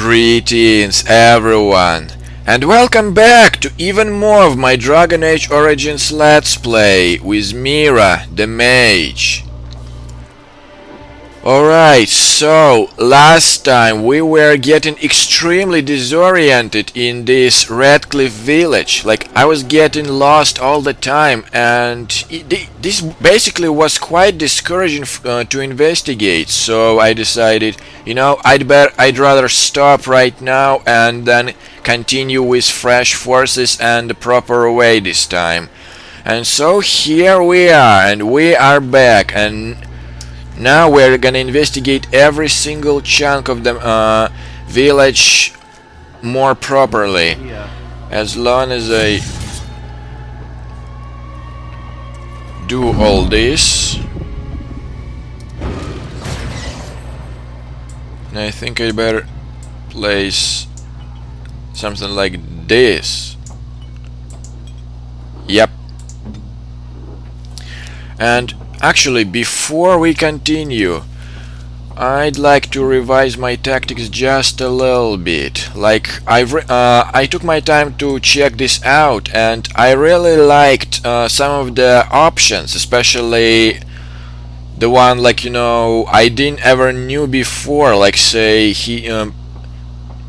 Greetings everyone, and welcome back to even more of my Dragon Age Origins Let's Play with Mira, the Mage. Alright, so last time we were getting extremely disoriented in this Redcliffe village. Like, I was getting lost all the time, and this basically was quite discouraging to investigate. So I decided, you know, I'd rather stop right now and then continue with fresh forces and the proper way this time. And so here we are, and we are back, and now we're gonna investigate every single chunk of the village more properly. As long as I do all this, and I think I better place something like this. Yep. And actually, before we continue, I'd like to revise my tactics just a little bit. Like, I took my time to check this out, and I really liked some of the options, especially the one, like, you know, I didn't ever knew before, like, say,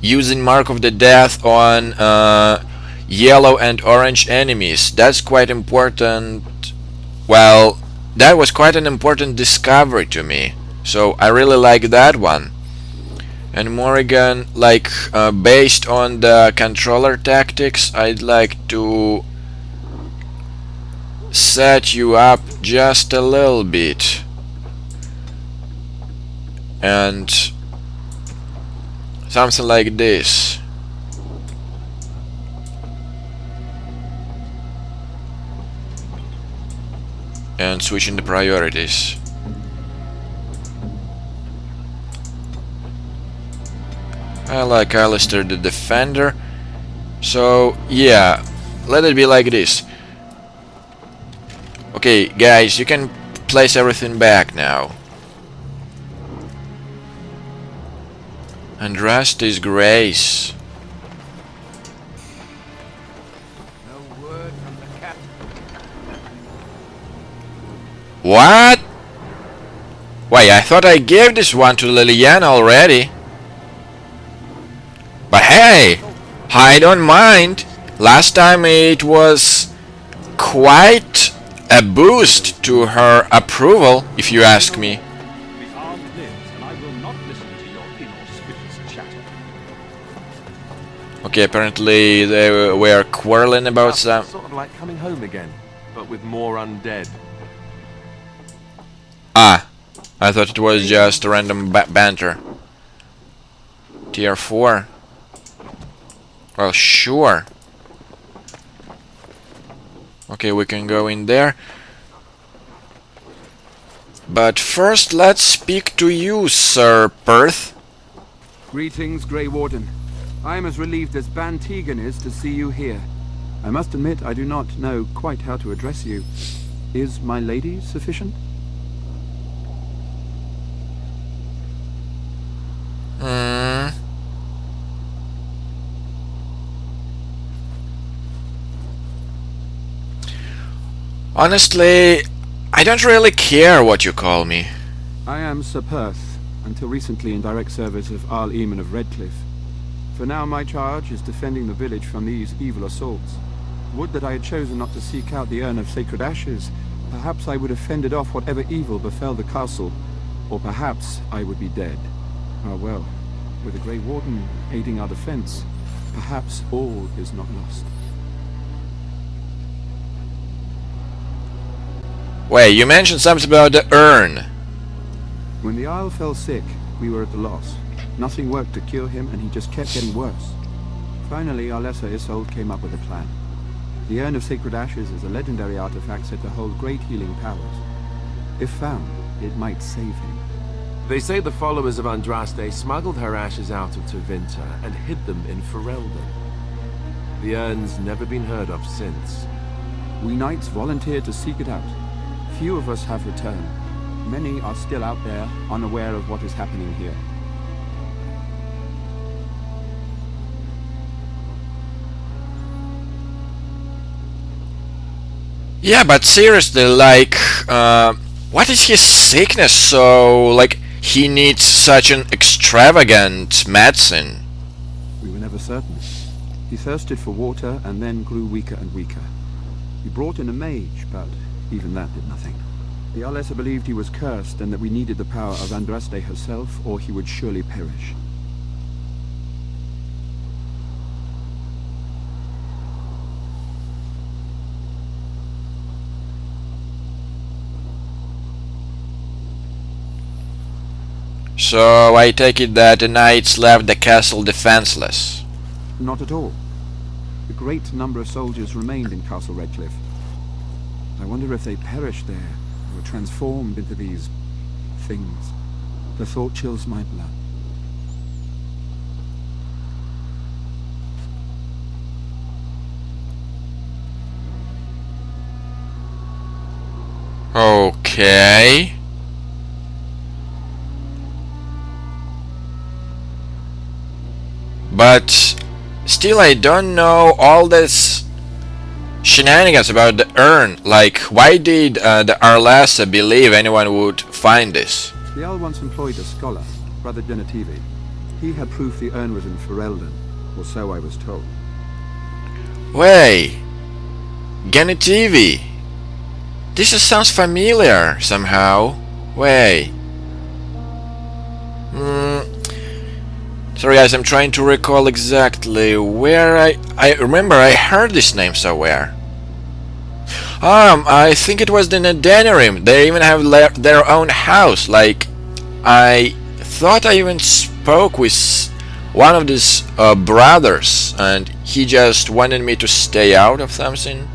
using Mark of the Death on yellow and orange enemies. That's quite important. Well, that was quite an important discovery to me, so I really like that one. And Morrigan, like, based on the controller tactics, I'd like to set you up just a little bit, and something like this. And switching the priorities. I like Alistair the Defender, so yeah, let it be like this. Okay guys, you can place everything back now. And rest is grace. What? Wait, I thought I gave this one to Liliana already. But hey, I don't mind. Last time it was quite a boost to her approval, if you ask me. Okay, apparently they were quarreling about some. Sort of like coming home again, but with more undead. Ah, I thought it was just random banter. Tier 4. Well, sure. Okay, we can go in there. But first, let's speak to you, Sir Perth. Greetings, Grey Warden. I am as relieved as Van Tegan is to see you here. I must admit I do not know quite how to address you. Is my lady sufficient? Honestly, I don't really care what you call me. I am Sir Perth, until recently in direct service of Arl Eamon of Redcliffe. For now my charge is defending the village from these evil assaults. Would that I had chosen not to seek out the urn of sacred ashes. Perhaps I would have fended off whatever evil befell the castle, or perhaps I would be dead. Ah well, with the Grey Warden aiding our defense, perhaps all is not lost. Wait, you mentioned something about the urn. When the Isle fell sick, we were at a loss. Nothing worked to cure him, and he just kept getting worse. Finally, our lesser Isolde came up with a plan. The Urn of Sacred Ashes is a legendary artifact said to hold great healing powers. If found, it might save him. They say the followers of Andraste smuggled her ashes out of Tevinter and hid them in Ferelden. The urn's never been heard of since. We knights volunteered to seek it out. Few of us have returned. Many are still out there, unaware of what is happening here. Yeah, but seriously, like, what is his sickness? So, like, he needs such an extravagant medicine. We were never certain. He thirsted for water and then grew weaker and weaker. We brought in a mage, but even that did nothing. The Alessa believed he was cursed and that we needed the power of Andraste herself, or he would surely perish. So, I take it that the knights left the castle defenseless. Not at all. A great number of soldiers remained in Castle Redcliffe. I wonder if they perished there, or were transformed into these things. The thought chills my blood. Okay. But still, I don't know all this shenanigans about the urn. Like, why did the Arlasa believe anyone would find this? The Jarl once employed a scholar, Brother Genetivi. He had proof the urn was in Ferelden, or so I was told. Wait, Genetivi. This sounds familiar somehow. Wait. Sorry guys, I'm trying to recall exactly where I remember I heard this name somewhere. I think it was the Nedanerim. They even have their own house. Like, I thought I even spoke with one of these brothers, and he just wanted me to stay out of something.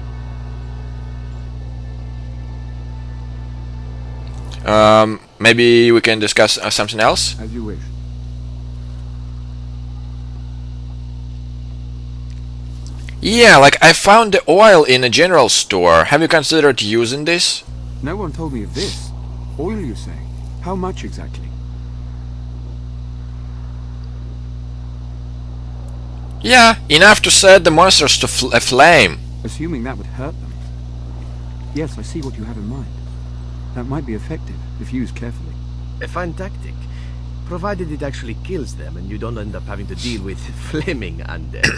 Maybe we can discuss something else? As you wish. Yeah, like I found the oil in a general store. Have you considered using this? No one told me of this. Oil, you say? How much exactly? Yeah, enough to set the monsters to aflame. Assuming that would hurt them. Yes, I see what you have in mind. That might be effective, if used carefully. A fine tactic, provided it actually kills them and you don't end up having to deal with flaming undead.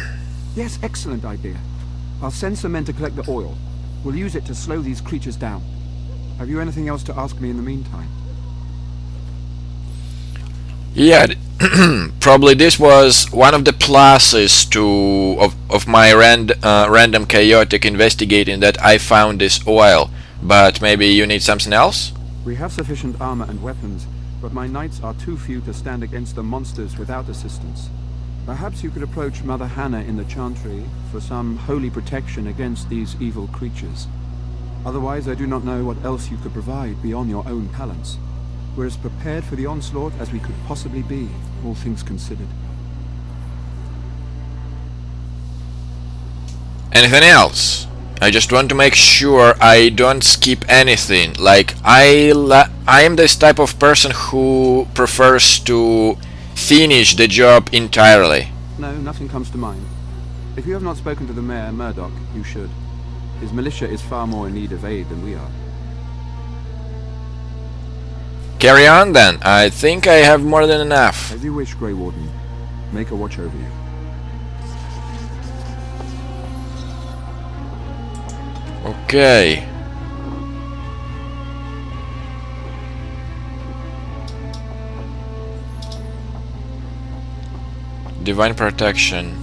Yes, excellent idea. I'll send some men to collect the oil. We'll use it to slow these creatures down. Have you anything else to ask me in the meantime? Yeah, probably this was one of the pluses of my random chaotic investigating, that I found this oil. But maybe you need something else? We have sufficient armor and weapons, but my knights are too few to stand against the monsters without assistance. Perhaps you could approach Mother Hannah in the Chantry for some holy protection against these evil creatures. Otherwise, I do not know what else you could provide beyond your own talents. We're as prepared for the onslaught as we could possibly be, all things considered. Anything else? I just want to make sure I don't skip anything. Like, I am this type of person who prefers to finish the job entirely. No, nothing comes to mind. If you have not spoken to the Mayor, Murdoch, you should. His militia is far more in need of aid than we are. Carry on then. I think I have more than enough. As you wish, Grey Warden. Make a watch over you. Okay. Divine protection.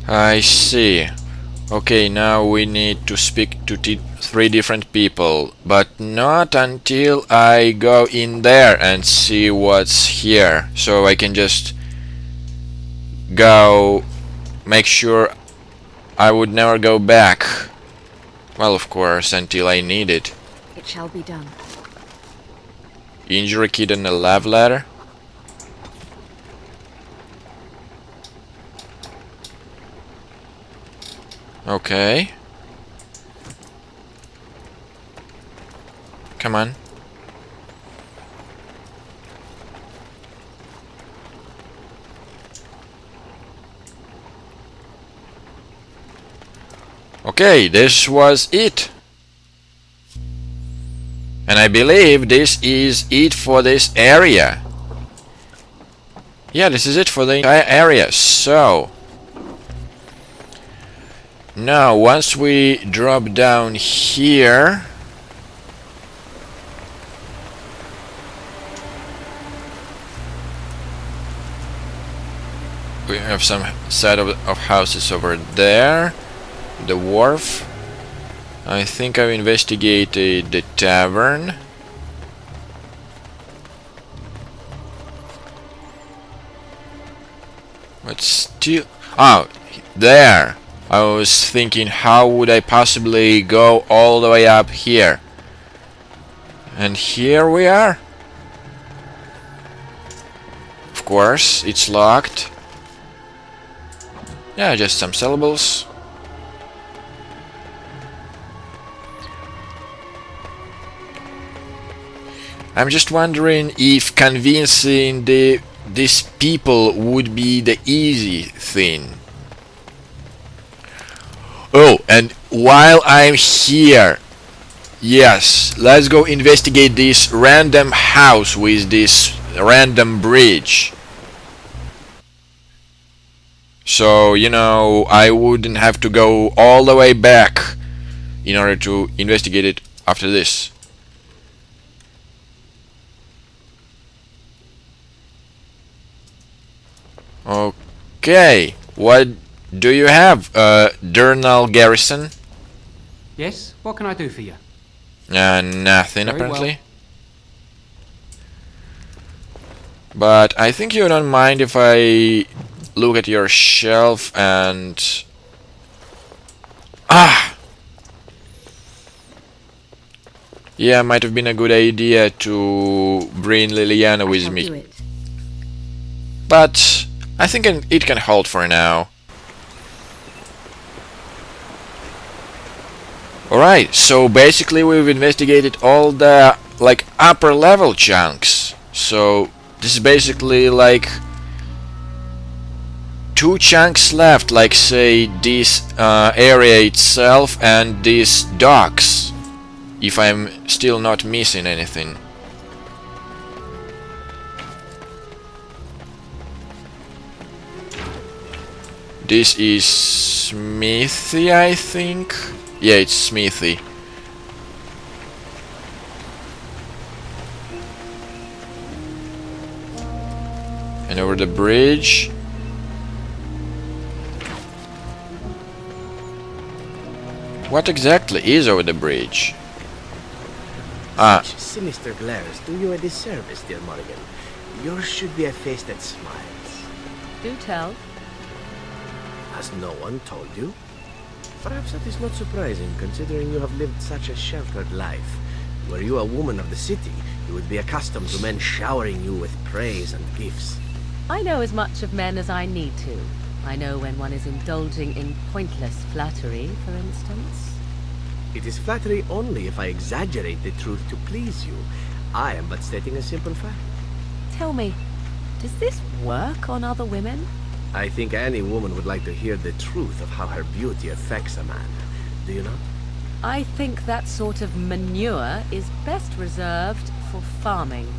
I see. Okay, now we need to speak to three different people, but not until I go in there and see what's here. So I can just go make sure I would never go back. Well, of course, until I need it. It shall be done. Injury kit and a love letter. Okay. Come on. Okay, this was it. And I believe this is it for this area. Yeah, this is it for the entire area. So now once we drop down here, we have some set of houses over there. The wharf. I think I've investigated the tavern. But still... Oh, there! I was thinking, how would I possibly go all the way up here? And here we are. Of course, it's locked. Yeah, just some syllables. I'm just wondering if convincing these people would be the easy thing. Oh, and while I'm here, yes, let's go investigate this random house with this random bridge. So, you know, I wouldn't have to go all the way back in order to investigate it after this. Okay, what do you have, Durnal Garrison? Yes, what can I do for you? Nothing, Very apparently. well. But I think you don't mind if I look at your shelf and... Ah! Yeah, might have been a good idea to bring Liliana with me. But I think it can hold for now. Alright, so basically we've investigated all the like upper level chunks. So this is basically like 2 chunks left, like say this area itself and these docks, if I'm still not missing anything. This is Smithy, I think. Yeah, it's Smithy. And over the bridge. What exactly is over the bridge? Such sinister glares do you a disservice, dear Morrigan. Yours should be a face that smiles. Do tell. Has no one told you? Perhaps that is not surprising, considering you have lived such a sheltered life. Were you a woman of the city, you would be accustomed to men showering you with praise and gifts. I know as much of men as I need to. I know when one is indulging in pointless flattery, for instance. It is flattery only if I exaggerate the truth to please you. I am but stating a simple fact. Tell me, does this work on other women? I think any woman would like to hear the truth of how her beauty affects a man. Do you not? I think that sort of manure is best reserved for farming.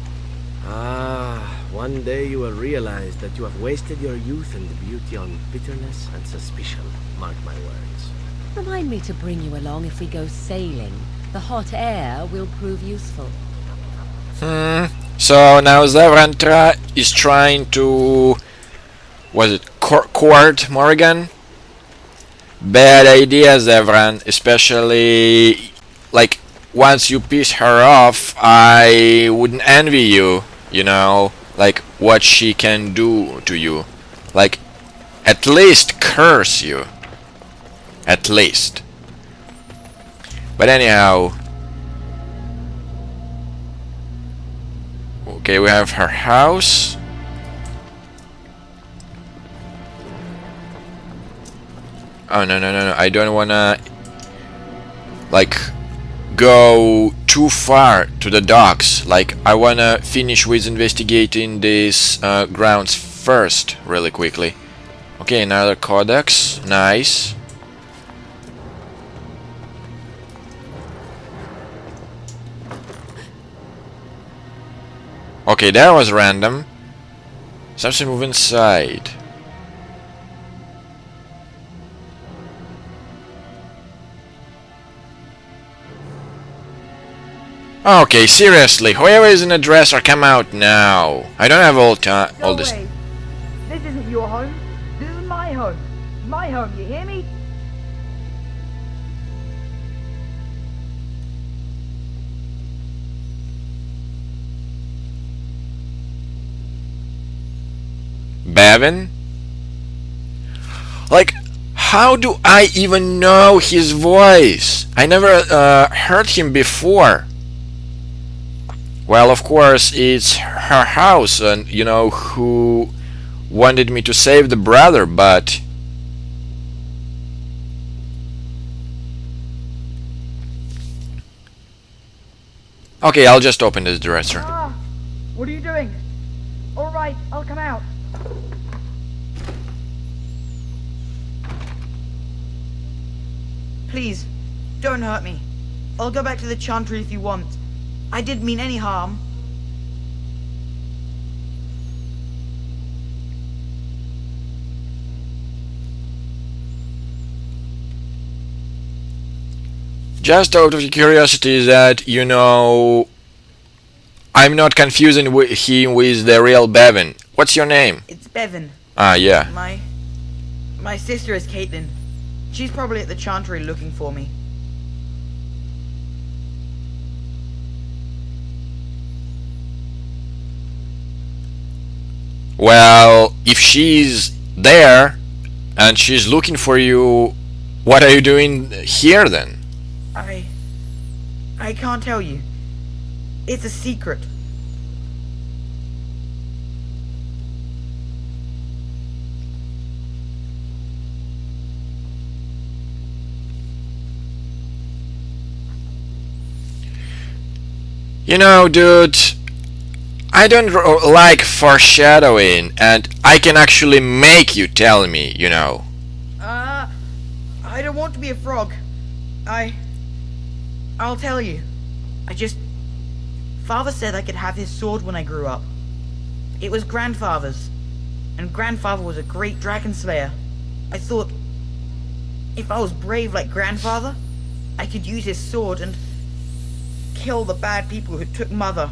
Ah, one day you will realize that you have wasted your youth and beauty on bitterness and suspicion. Mark my words. Remind me to bring you along if we go sailing. The hot air will prove useful. So now Zevran is trying to... Was it court Morrigan? Bad idea, Zevran. Especially, like, once you piss her off, I wouldn't envy you. You know, like, what she can do to you. Like, at least curse you. At least. But anyhow... Okay, we have her house. Oh, no. I don't wanna... like... go too far to the docks. Like, I wanna finish with investigating these grounds first, really quickly. Okay, another codex. Nice. Okay, that was random. Something move inside. Okay, seriously, whoever is in the dresser, come out now. I don't have all time, all this. away. This isn't your home. This is my home. My home, you hear me? Bevan? Like, how do I even know his voice? I never heard him before. Well, of course, it's her house, and you know who wanted me to save the brother, but okay, I'll just open this dresser. Ah, what are you doing? All right, I'll come out. Please, don't hurt me. I'll go back to the chantry if you want. I didn't mean any harm. Just out of curiosity that, you know, I'm not confusing him with the real Bevan. What's your name? It's Bevan. Ah, yeah. My sister is Caitlin. She's probably at the chantry looking for me. Well, if she's there and she's looking for you, what are you doing here then? I can't tell you. It's a secret. You know, dude, I don't like foreshadowing, and I can actually make you tell me, you know. I don't want to be a frog. I'll tell you. Father said I could have his sword when I grew up. It was grandfather's, and grandfather was a great dragon slayer. I thought, if I was brave like grandfather, I could use his sword and kill the bad people who took mother.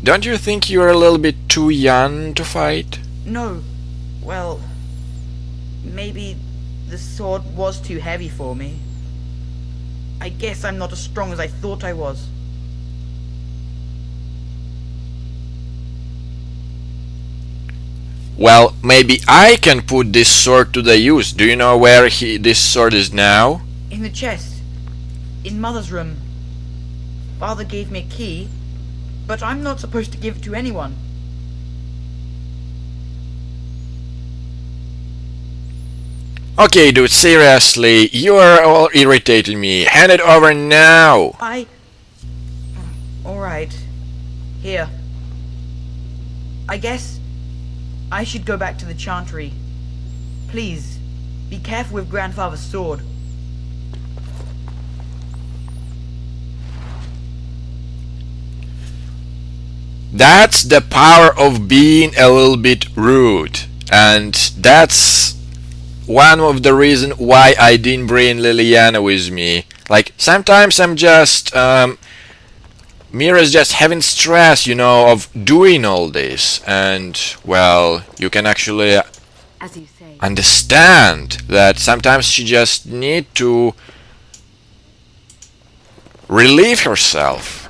Don't you think you're a little bit too young to fight? No. Well, maybe the sword was too heavy for me. I guess I'm not as strong as I thought I was. Well, maybe I can put this sword to the use. Do you know where this sword is now? In the chest. In Mother's room. Father gave me a key, but I'm not supposed to give it to anyone. Okay, dude, seriously, you are all irritating me. Hand it over now. Alright. Here. I guess I should go back to the chantry. Please, be careful with grandfather's sword. That's the power of being a little bit rude, and that's one of the reasons why I didn't bring Liliana with me. Like, sometimes I'm just Mira's just having stress, you know, of doing all this, and well, you can actually As you say. understand that sometimes she just need to relieve herself.